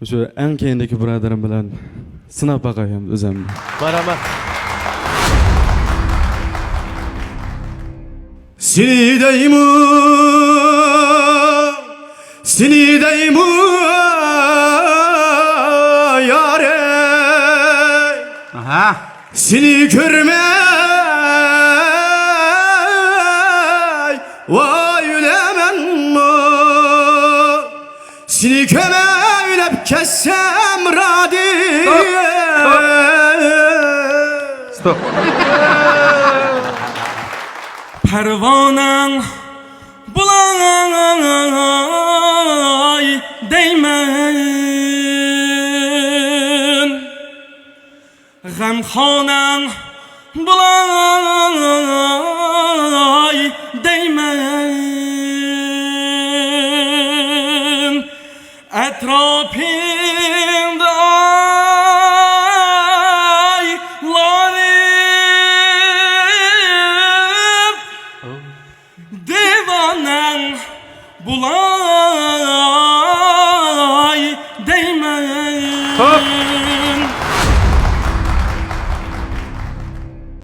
Şu en keyindeki braderim bilen sınap bakayım özüm. Marhamat. Seni deymu yare. Aha. Seni görmey vay ülemen mi? Seni kömeylep kessem radi. Stop. Pervanan bulay değmen Gamxonan bulay değmen Etrafında aylarım bulay değmen. Hop.